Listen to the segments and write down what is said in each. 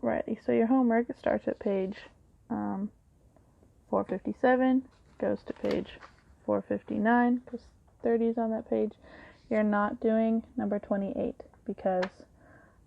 Alrighty, so your homework starts at page 457, goes to page 459, because 30 is on that page. You're not doing number 28 because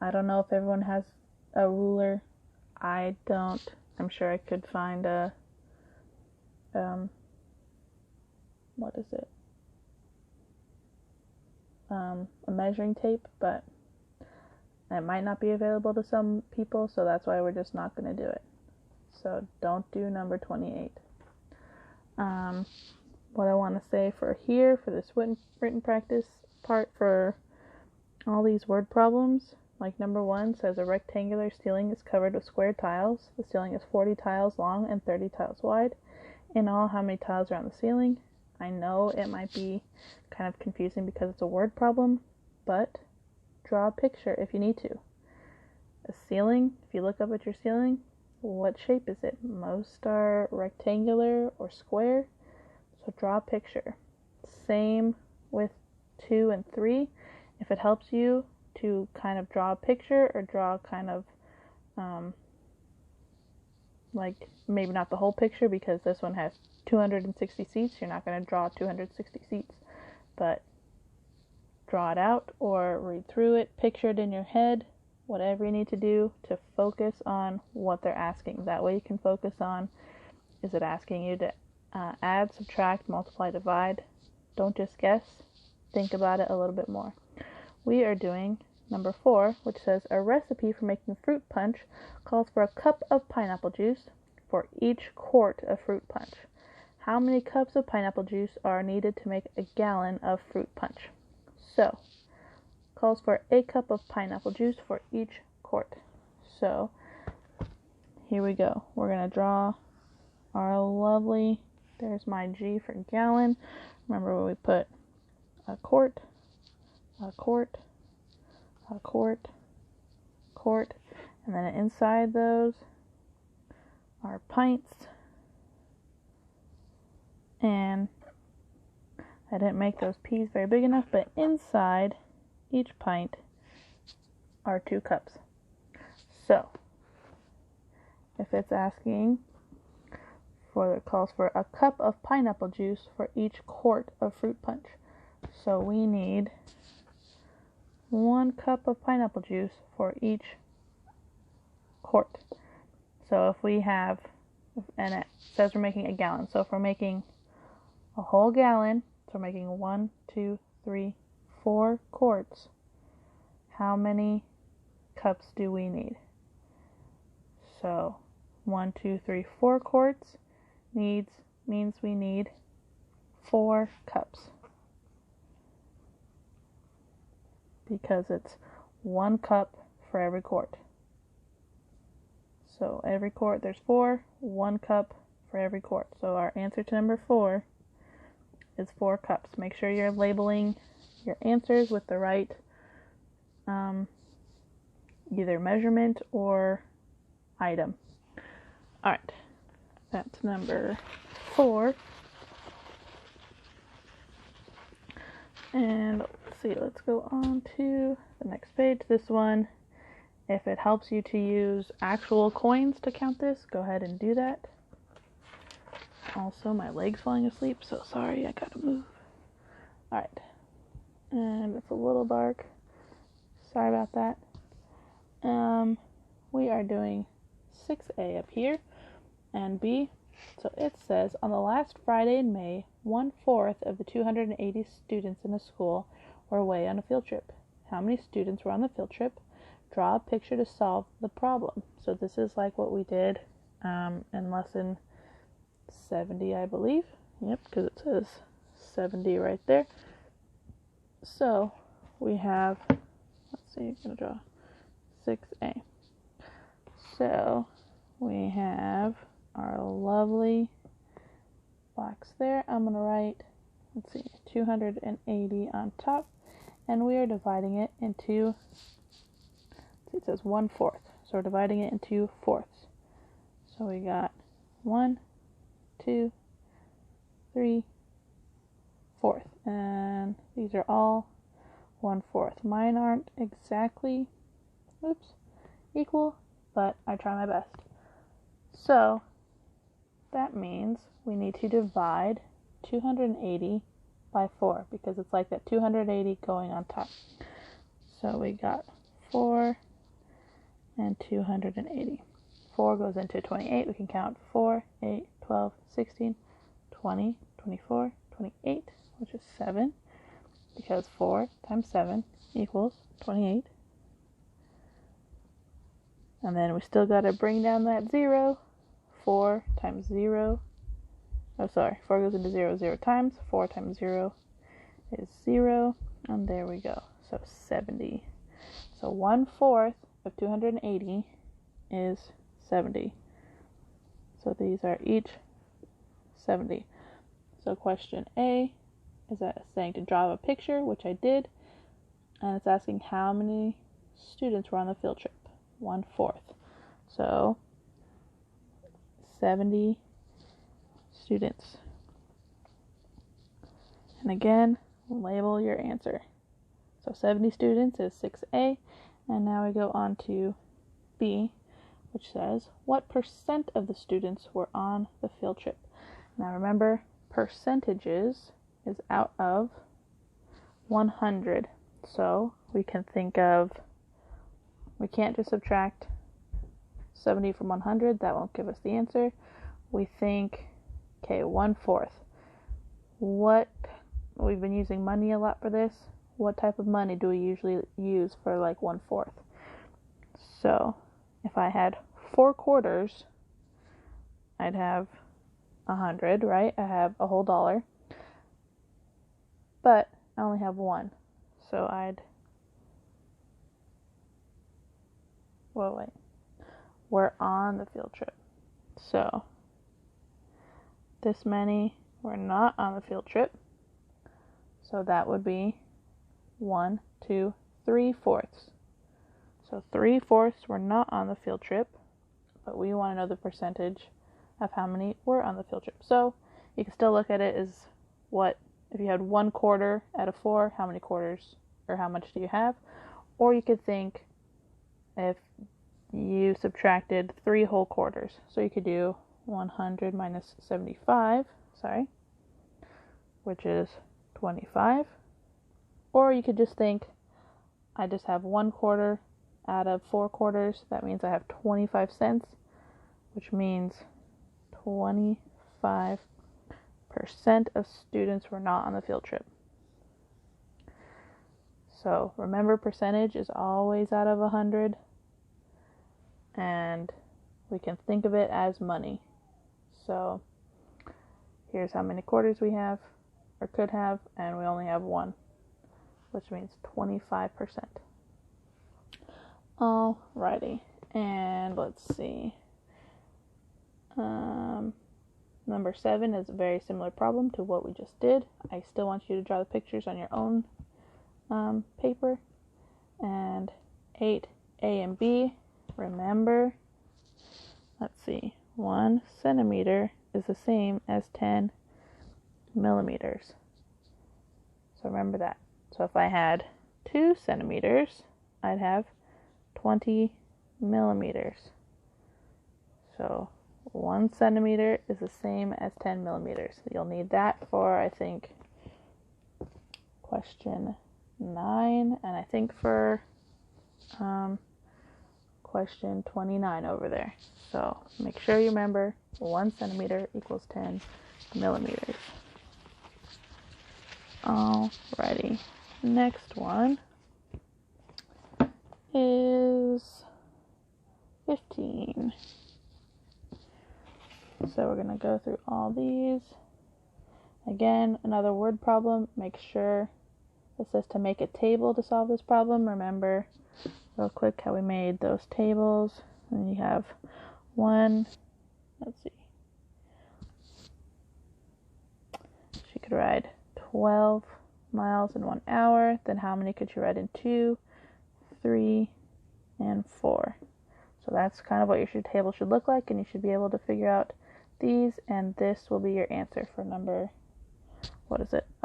I don't know if everyone has a ruler. I don't. I'm sure I could find a, what is it? A measuring tape, but it might not be available to some people, so that's why we're just not going to do it. So don't do number 28. What I want to say for here, for this written practice part, for all these word problems, like number 1 says a rectangular ceiling is covered with square tiles. The ceiling is 40 tiles long and 30 tiles wide. In all, how many tiles are on the ceiling? I know it might be kind of confusing because it's a word problem, but draw a picture if you need to. A ceiling, if you look up at your ceiling, what shape is it? Most are rectangular or square, so draw a picture. Same with 2 and 3. If it helps you to kind of draw a picture or draw kind of like maybe not the whole picture because this one has 260 seats. You're not going to draw 260 seats, but draw it out or read through it, picture it in your head, whatever you need to do to focus on what they're asking. That way you can focus on, is it asking you to add, subtract, multiply, divide? Don't just guess. Think about it a little bit more. We are doing number 4, which says a recipe for making fruit punch calls for a cup of pineapple juice for each quart of fruit punch. How many cups of pineapple juice are needed to make a gallon of fruit punch? So, calls for a cup of pineapple juice for each quart. So, here we go. We're going to draw our lovely, there's my G for gallon. Remember when we put a quart, a quart, a quart, quart, and then inside those are pints. And I didn't make those P's very big enough, but inside each pint are 2 cups. So, if it's asking for, it calls for a cup of pineapple juice for each quart of fruit punch. So we need 1 cup of pineapple juice for each quart. So if we have, and it says we're making a gallon, so if we're making a whole gallon, so we're making 1, 2, 3, 4 quarts, how many cups do we need? So 1, 2, 3, 4 quarts means we need 4 cups, because it's 1 cup for every quart. So every quart there's 4, 1 cup for every quart. So our answer to number 4 is 4 cups. Make sure you're labeling your answers with the right either measurement or item. Alright, that's number 4. And let's see, let's go on to the next page. This one, if it helps you to use actual coins to count this, go ahead and do that. Also, my leg's falling asleep, so sorry, I gotta move. Alright, and it's a little dark. Sorry about that. We are doing 6A up here, and B. So it says, on the last Friday in May, 1/4 of the 280 students in the school were away on a field trip. How many students were on the field trip? Draw a picture to solve the problem. So this is like what we did in lesson 70, I believe. Yep, because it says 70 right there. So we have, let's see, I'm going to draw 6A. So we have our lovely box there. I'm going to write, let's see, 280 on top, and we are dividing it into, it says 1/4, so we're dividing it into fourths. So we got 1, 2, 3, 4, and these are all 1/4. Mine aren't exactly, equal, but I try my best. So that means we need to divide 280 by 4 because it's like that 280 going on top. So we got 4 and 280. 4 goes into 28. We can count 4, 8, 12, 16, 20, 24, 28, which is 7, because 4 times 7 equals 28. And then we still got to bring down that 0. 4 times 0. 4 goes into 0 0 times. 4 times 0 is 0. And there we go. So 70. So 1/4 of 280 is 70. So these are each 70. So question A is saying to draw a picture, which I did. And it's asking how many students were on the field trip. 1/4. So 70 students. And again, label your answer. So 70 students is 6A. And now we go on to B, which says, what percent of the students were on the field trip? Now remember, percentages is out of 100. So we can think of, we can't just subtract 70 from 100. That won't give us the answer. We think, okay, 1/4. We've been using money a lot for this. What type of money do we usually use for like 1/4? So if I had 4 quarters, I'd have 100, right? I have a whole dollar. But I only have 1. So we're on the field trip. So this many were not on the field trip. So that would be 1, 2, 3/4. So 3/4 were not on the field trip, but we want to know the percentage of how many were on the field trip. So you can still look at it as if you had 1/4 out of 4, how many quarters or how much do you have? Or you could think if you subtracted 3 whole quarters. So you could do 100 minus 75, which is 25. Or you could just think, I just have 1/4 out of 4 quarters. That means I have 25 cents, which means 25% of students were not on the field trip. So remember, percentage is always out of 100. And we can think of it as money. So here's how many quarters we have, or could have, and we only have 1, which means 25%. Alrighty, and let's see. Number 7 is a very similar problem to what we just did. I still want you to draw the pictures on your own paper. And 8, A and B. Remember, let's see, 1 centimeter is the same as 10 millimeters. So remember that. So if I had 2 centimeters, I'd have 20 millimeters. So 1 centimeter is the same as 10 millimeters. You'll need that for, I think, question 9, and I think for question 29 over there. So make sure you remember 1 centimeter equals 10 millimeters. Alrighty, next one is 15. So we're going to go through all these. Again, another word problem. Make sure it says to make a table to solve this problem. Remember real quick how we made those tables. And you have she could ride 12 miles in 1 hour. Then how many could she ride in 2, 3, and 4? So that's kind of what your table should look like, and you should be able to figure out these, and this will be your answer for number,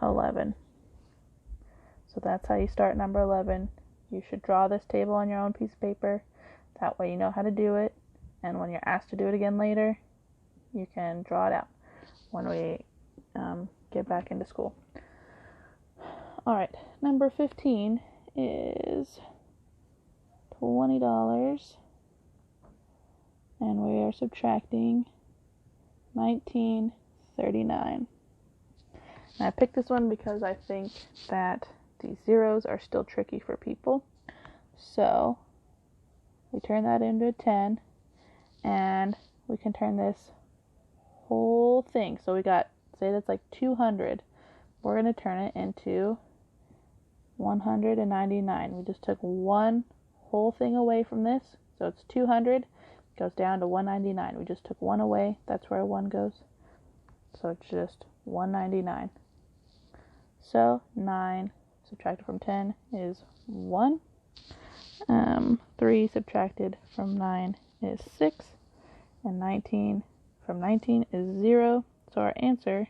11. So that's how you start number 11. You should draw this table on your own piece of paper, That way you know how to do it, and when you're asked to do it again later, you can draw it out when we get back into school. Alright, number 15 is $20, and we are subtracting $19.39. And I picked this one because I think that these zeros are still tricky for people. So we turn that into a 10, and we can turn this whole thing. So we got, say that's like 200. We're going to turn it into 199. We just took one whole thing away from this. So it's 200, goes down to 199. We just took one away. That's where a 1 goes. So it's just 199. So 9 subtracted from 10 is 1. 3 subtracted from 9 is 6. And 19 from 19 is 0. So our answer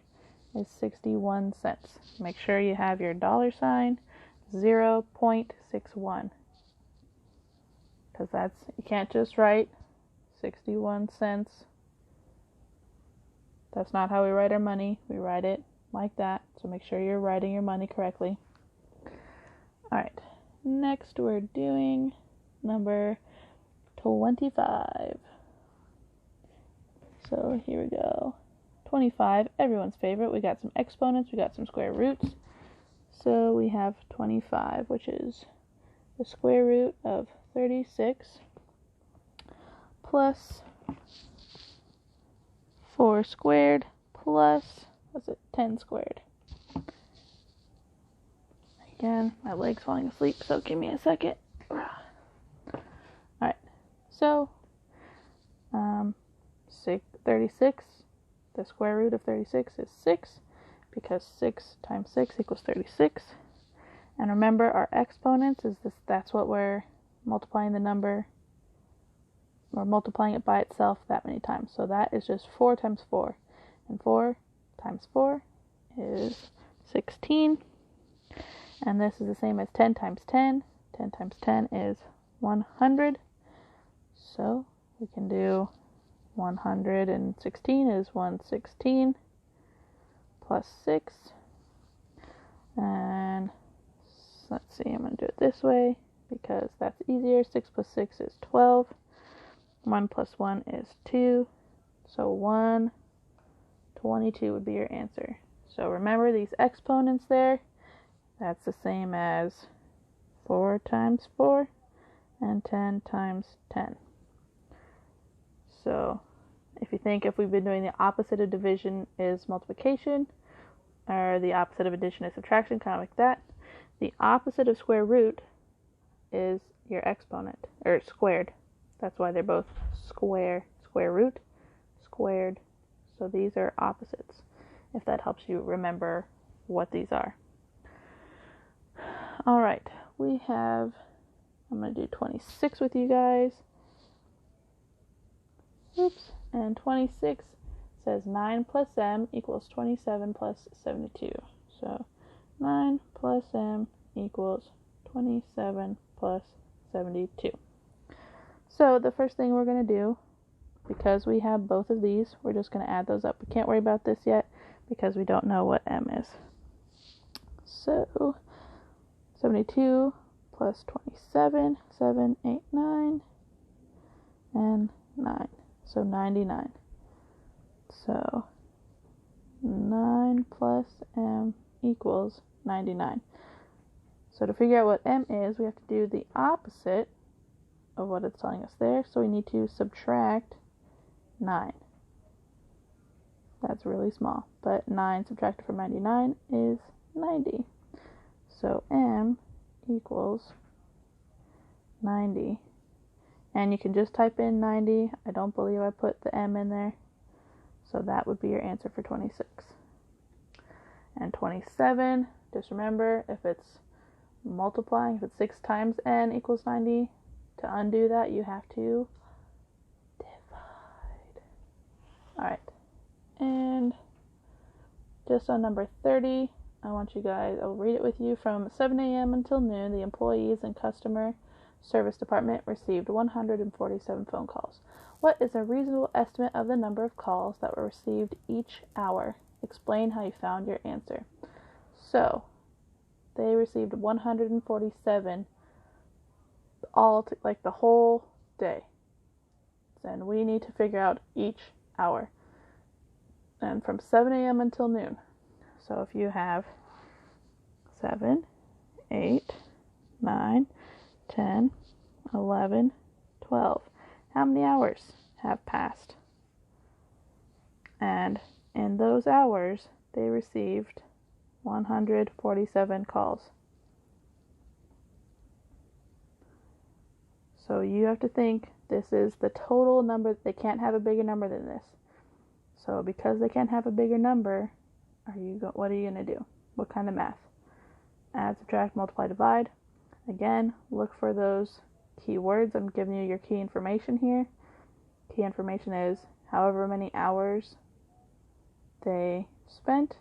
is 61 cents. Make sure you have your dollar sign 0.61. Because that's, you can't just write 61 cents. That's not how we write our money. We write it like that. So make sure you're writing your money correctly. Alright, next we're doing number 25. So here we go. 25, everyone's favorite. We got some exponents, we got some square roots. So we have 25, which is the square root of 36 plus 4 squared plus, what's it, 10 squared. Again, my leg's falling asleep, so give me a second. Alright, so 36, the square root of 36 is 6, because 6 times 6 equals 36. And remember, our exponents is this, that's what we're multiplying the number, we're multiplying it by itself that many times. So that is just 4 times 4. And 4 times 4 is 16. And this is the same as 10 times 10. 10 times 10 is 100. So we can do 116 is 116 plus 6. And let's see, I'm going to do it this way because that's easier. 6 plus 6 is 12. 1 plus 1 is 2. So 122 would be your answer. So remember these exponents there. That's the same as 4 times 4 and 10 times 10. So if we've been doing the opposite of division is multiplication, or the opposite of addition is subtraction, kind of like that. The opposite of square root is your exponent, or squared. That's why they're both square root, squared. So these are opposites, if that helps you remember what these are. Alright, I'm going to do 26 with you guys. Oops, and 26 says 9 plus m equals 27 plus 72. So 9 plus m equals 27 plus 72. So the first thing we're going to do, because we have both of these, we're just going to add those up. We can't worry about this yet because we don't know what m is. So 72 plus 27, 7, 8, 9, and 9. So 99. So 9 plus m equals 99. So to figure out what m is, we have to do the opposite of what it's telling us there. So we need to subtract 9. That's really small. But 9 subtracted from 99 is 90. So m equals 90. And you can just type in 90. I don't believe I put the m in there. So that would be your answer for 26. And 27, just remember, if it's multiplying, if it's 6 times n equals 90, to undo that, you have to divide. Alright. And just on number 30, I'll read it with you. From 7 a.m. until noon, the employees and customer service department received 147 phone calls. What is a reasonable estimate of the number of calls that were received each hour? Explain how you found your answer. So, they received 147 like the whole day. And we need to figure out each hour. And from 7 a.m. until noon. So if you have 7, 8, 9, 10, 11, 12. How many hours have passed? And in those hours, they received 147 calls. So you have to think this is the total number. They can't have a bigger number than this. So because they can't have a bigger number, what are you going to do? What kind of math? Add, subtract, multiply, divide. Again, look for those keywords. I'm giving you your key information here. Key information is however many hours they spent.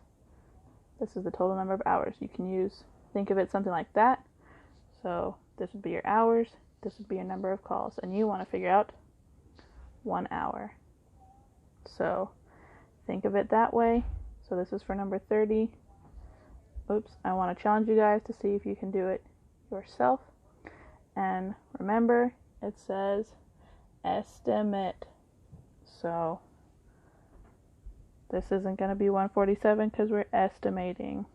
This is the total number of hours. You can think of it something like that. So this would be your hours. This would be your number of calls. And you want to figure out 1 hour. So think of it that way. So this is for number 30. Oops, I want to challenge you guys to see if you can do it yourself. And remember, it says estimate. So this isn't going to be 147 because we're estimating.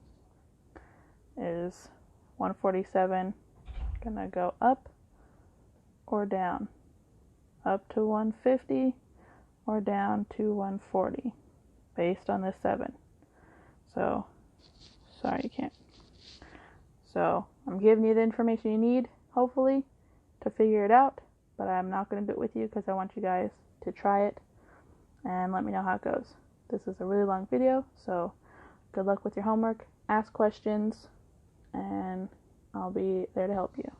Is 147 going to go up or down? Up to 150 or down to 140 based on this 7. So, sorry you can't. So, I'm giving you the information you need, hopefully, to figure it out, but I'm not going to do it with you because I want you guys to try it and let me know how it goes. This is a really long video, so good luck with your homework. Ask questions, and I'll be there to help you.